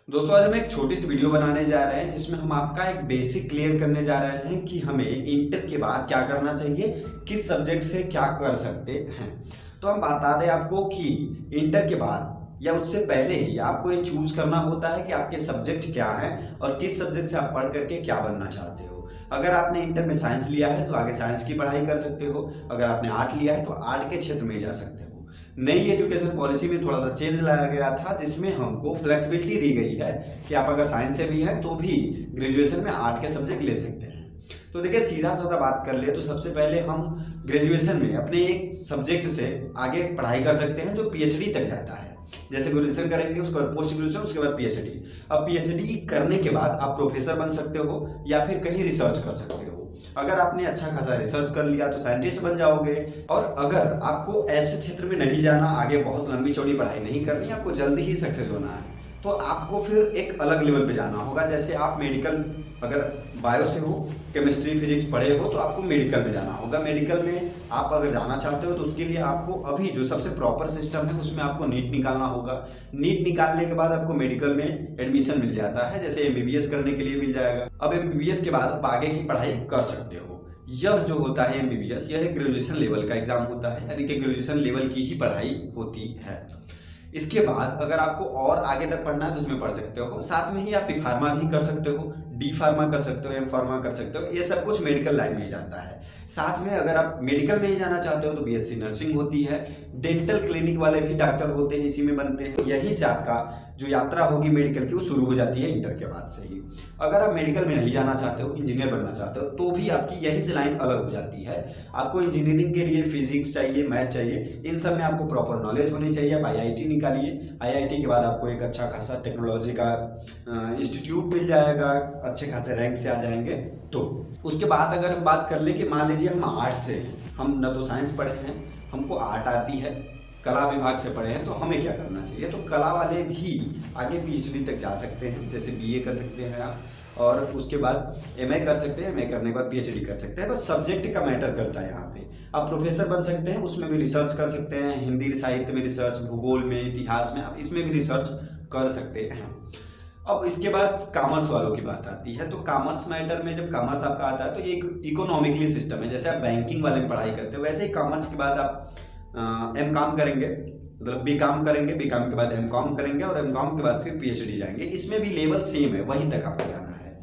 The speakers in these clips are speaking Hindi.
दोस्तों आज हम एक छोटी सी वीडियो बनाने जा रहे हैं जिसमें हम आपका एक बेसिक क्लियर करने जा रहे हैं कि हमें इंटर के बाद क्या करना चाहिए, किस सब्जेक्ट से क्या कर सकते हैं। तो हम बता दें आपको कि इंटर के बाद या उससे पहले ही आपको ये चूज करना होता है कि आपके सब्जेक्ट क्या है और किस सब्जेक्ट से आप पढ़ करके क्या बनना चाहते हो। अगर आपने इंटर में साइंस लिया है तो आगे साइंस की पढ़ाई कर सकते हो, अगर आपने आर्ट लिया है तो आर्ट के क्षेत्र में जा सकते हो। नई एजुकेशन पॉलिसी में थोड़ा सा चेंज लाया गया था जिसमें हमको फ्लेक्सिबिलिटी दी गई है कि आप अगर साइंस से भी हैं तो भी ग्रेजुएशन में आर्ट के सब्जेक्ट ले सकते हैं। तो देखिए सीधा साधा बात कर ले तो सबसे पहले हम ग्रेजुएशन में अपने एक सब्जेक्ट से आगे पढ़ाई कर सकते हैं जो पीएचडी तक जाता है। जैसे ग्रेजुएशन करेंगे उसके बाद पोस्ट ग्रेजुएशन, उसके बाद पीएचडी। अब पीएचडी करने के बाद आप प्रोफेसर बन सकते हो या फिर कहीं रिसर्च कर सकते हो। अगर आपने अच्छा खासा रिसर्च कर लिया तो साइंटिस्ट बन जाओगे। और अगर आपको ऐसे क्षेत्र में नहीं जाना, आगे बहुत लंबी चौड़ी पढ़ाई नहीं करनी, आपको जल्दी ही सक्सेस होना है, तो आपको फिर एक अलग लेवल पे जाना होगा। जैसे आप मेडिकल अगर बायो से हो, केमिस्ट्री फिजिक्स पढ़े हो तो आपको मेडिकल में जाना होगा। मेडिकल में आप अगर जाना चाहते हो तो उसके लिए आपको अभी जो सबसे प्रॉपर सिस्टम है उसमें आपको नीट निकालना होगा। नीट निकालने के बाद आपको मेडिकल में एडमिशन मिल जाता है, जैसे एमबीबीएस करने के लिए मिल जाएगा। अब एमबीबीएस के बाद आप आगे की पढ़ाई कर सकते हो। यह जो होता है एमबीबीएस, यह एक ग्रेजुएशन लेवल का एग्जाम होता है, यानी कि ग्रेजुएशन लेवल की ही पढ़ाई होती है। इसके बाद अगर आपको और आगे तक पढ़ना है तो उसमें पढ़ सकते हो। साथ में ही आप बी फार्मा भी कर सकते हो, डी फार्मा कर सकते हो, एम फार्मा कर सकते हो। ये सब कुछ मेडिकल लाइन में ही जाता है। साथ में अगर आप मेडिकल में ही जाना चाहते हो तो बीएससी नर्सिंग होती है। डेंटल क्लिनिक वाले भी डॉक्टर होते हैं, इसी में बनते हैं। यहीं से आपका जो यात्रा होगी मेडिकल की वो शुरू हो जाती है इंटर के बाद से ही। अगर आप मेडिकल में नहीं जाना चाहते हो, इंजीनियर बनना चाहते हो, तो भी आपकी यहीं से लाइन अलग हो जाती है। आपको इंजीनियरिंग के लिए फिजिक्स चाहिए, मैथ चाहिए, इन सब में आपको प्रॉपर नॉलेज होनी चाहिए। आप आईआईटी निकालिए, आईआईटी के बाद आपको एक अच्छा खासा टेक्नोलॉजी का इंस्टीट्यूट मिल जाएगा, अच्छे खासे रैंक से आ जाएंगे। तो उसके बाद अगर हम बात कर ले कि मान लीजिए हम आर्ट से हैं, हम न तो साइंस पढ़े हैं, हमको आर्ट आती है, कला विभाग से पढ़े हैं, तो हमें क्या करना चाहिए। तो कला वाले भी आगे पीएचडी तक जा सकते हैं, जैसे बीए कर सकते हैं आप, और उसके बाद एमए कर सकते हैं, एमए करने के बाद पीएचडी कर सकते हैं। बस सब्जेक्ट का मैटर करता है यहाँ पे। आप प्रोफेसर बन सकते हैं, उसमें भी रिसर्च कर सकते हैं, हिंदी साहित्य में रिसर्च, भूगोल में, इतिहास में, आप इसमें भी रिसर्च कर सकते हैं। अब इसके बाद कॉमर्स वालों की बात आती है। तो कॉमर्स मैटर में जब कॉमर्स आपका आता है तो ये एक इकोनॉमिकली सिस्टम है। जैसे आप बैंकिंग वाले में पढ़ाई करते हो, वैसे ही कॉमर्स के बाद आप एम कॉम करेंगे, मतलब बी कॉम करेंगे, बी कॉम के बाद एम कॉम करेंगे और एम कॉम के बाद फिर पीएचडी जाएंगे। इसमें भी लेवल सेम है, वहीं तक आपको जाना है।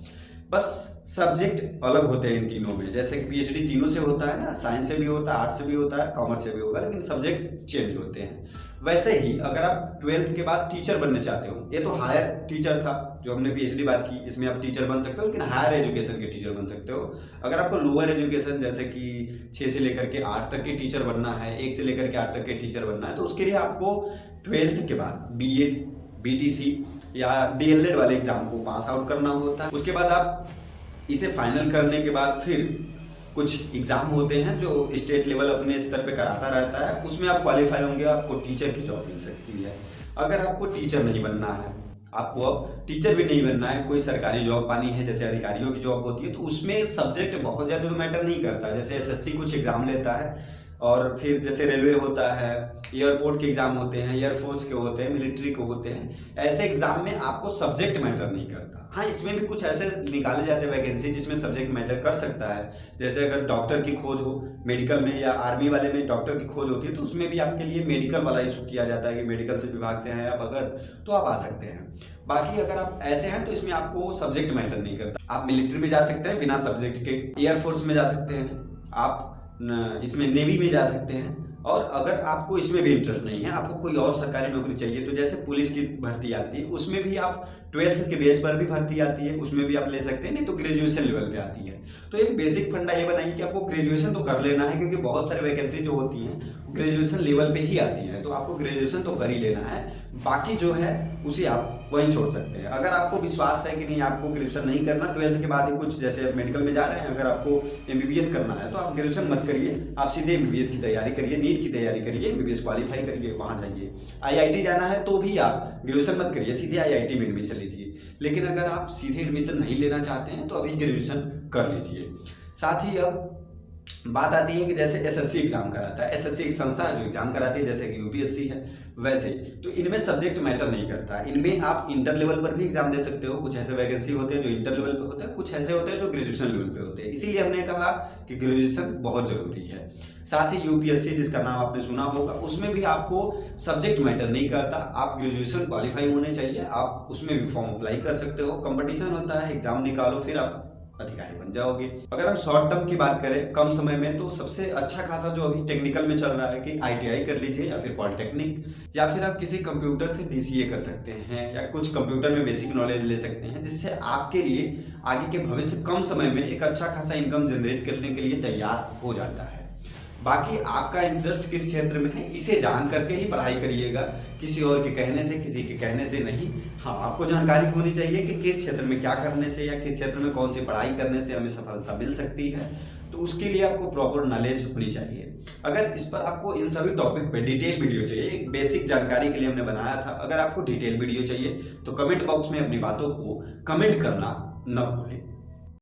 बस सब्जेक्ट अलग होते हैं इन तीनों में। जैसे कि पीएचडी तीनों से होता है ना, साइंस से भी होता है, आर्ट से भी होता है, कॉमर्स से भी होगा, लेकिन सब्जेक्ट चेंज होते हैं। वैसे ही अगर आप 12th के बाद टीचर बनना चाहते हो, ये तो हायर टीचर था जो हमने पीएचडी बात की, इसमें आप टीचर बन सकते हो, लेकिन हायर एजुकेशन के टीचर बन सकते हो। अगर आपको लोअर एजुकेशन जैसे कि 6 से लेकर के 8 तक के टीचर बनना है, 1 से लेकर के 8 तक के टीचर बनना है, तो उसके लिए आपको 12th के बाद बीएड, बीटीसी या डीएलएड वाले एग्जाम को पास आउट करना होता है। उसके बाद आप इसे फाइनल करने के बाद फिर कुछ एग्जाम होते हैं जो स्टेट लेवल अपने स्तर पे कराता रहता है, उसमें आप क्वालिफाई होंगे, आपको टीचर की जॉब मिल सकती है। अगर आपको टीचर नहीं बनना है, आपको अब टीचर भी नहीं बनना है, कोई सरकारी जॉब पानी है जैसे अधिकारियों की जॉब होती है, तो उसमें सब्जेक्ट बहुत ज़्यादा तो मैटर नहीं करता। जैसे एसएससी कुछ एग्जाम लेता है, और फिर जैसे रेलवे होता है, एयरपोर्ट के एग्जाम होते हैं, एयरफोर्स के होते हैं, मिलिट्री के होते हैं। ऐसे एग्जाम में आपको सब्जेक्ट मैटर नहीं करता। हाँ, इसमें भी कुछ ऐसे निकाले जाते हैं वैकेंसी जिसमें सब्जेक्ट मैटर कर सकता है। जैसे अगर डॉक्टर की खोज हो मेडिकल में, या आर्मी वाले में डॉक्टर की खोज होती है, तो उसमें भी आपके लिए मेडिकल वाला इशू किया जाता है कि मेडिकल से विभाग से हैं आप अगर, तो आप आ सकते हैं। बाकी अगर आप ऐसे हैं तो इसमें आपको सब्जेक्ट मैटर नहीं करता। आप मिलिट्री में जा सकते हैं बिना सब्जेक्ट के, एयरफोर्स में जा सकते हैं आप, इसमें नेवी में जा सकते हैं। और अगर आपको इसमें भी इंटरेस्ट नहीं है, आपको कोई और सरकारी नौकरी चाहिए, तो जैसे पुलिस की भर्ती आती है, उसमें भी आप 12th के बेस पर भी भर्ती आती है, उसमें भी आप ले सकते हैं। नहीं तो ग्रेजुएशन लेवल पे आती है। तो एक बेसिक फंडा ये बनाइए कि आपको ग्रेजुएशन तो कर लेना है, क्योंकि बहुत सारी वैकेंसी जो होती हैं ग्रेजुएशन लेवल पे ही आती है, तो आपको ग्रेजुएशन तो कर ही लेना है। बाकी जो है उसे आप वहीं छोड़ सकते हैं। अगर आपको विश्वास है कि नहीं आपको ग्रेजुएशन नहीं करना, 12th के बाद ही कुछ जैसे मेडिकल में जा रहे हैं, अगर आपको एमबीबीएस करना है तो आप ग्रेजुएशन मत करिए, आप सीधे एमबीबीएस की तैयारी करिए, नीट की तैयारी करिए, एमबीबीएस क्वालिफाई करिए, वहाँ जाइए। आईआईटी जाना है तो भी आप ग्रेजुएशन मत करिए, सीधे आईआईटी में एडमिशन लीजिए। लेकिन अगर आप सीधे एडमिशन नहीं लेना चाहते हैं तो अभी ग्रेजुएशन कर लीजिए। साथ ही अब बात आती है कि जैसे एसएससी एग्जाम कराता है, एसएससी एक संस्था जो एग्जाम कराती है जैसे कि यूपीएससी है, वैसे तो इनमें सब्जेक्ट मैटर नहीं करता। इनमें आप इंटर लेवल पर भी एग्जाम दे सकते हो, कुछ ऐसे वैकेंसी होते हैं जो इंटर लेवल पे होते हैं, कुछ ऐसे होते हैं जो ग्रेजुएशन लेवल पे होते हैं। इसीलिए हमने कहा कि ग्रेजुएशन बहुत जरूरी है। साथ ही यूपीएससी जिसका नाम आपने सुना होगा, उसमें भी आपको सब्जेक्ट मैटर नहीं करता, आप ग्रेजुएशन क्वालिफाई होने चाहिए, आप उसमें भी फॉर्म अप्लाई कर सकते हो। कंपटीशन होता है, एग्जाम निकालो, फिर आप अधिकारी बन जाओगे। अगर हम शॉर्ट टर्म की बात करें कम समय में, तो सबसे अच्छा खासा जो अभी टेक्निकल में चल रहा है कि आईटीआई कर लीजिए या फिर पॉलिटेक्निक, या फिर आप किसी कंप्यूटर से डीसीए कर सकते हैं, या कुछ कंप्यूटर में बेसिक नॉलेज ले सकते हैं, जिससे आपके लिए आगे के भविष्य कम समय में एक अच्छा खासा इनकम जनरेट करने के लिए तैयार हो जाता है। बाकी आपका इंटरेस्ट किस क्षेत्र में है, इसे जान करके ही पढ़ाई करिएगा, किसी और के कहने से, किसी के कहने से नहीं। हाँ, आपको जानकारी होनी चाहिए कि किस क्षेत्र में क्या करने से या किस क्षेत्र में कौन सी पढ़ाई करने से हमें सफलता मिल सकती है, तो उसके लिए आपको प्रॉपर नॉलेज होनी चाहिए। अगर इस पर आपको इन सभी टॉपिक पे डिटेल वीडियो चाहिए, एक बेसिक जानकारी के लिए हमने बनाया था, अगर आपको डिटेल वीडियो चाहिए तो कमेंट बॉक्स में अपनी बातों को कमेंट करना न भूलें।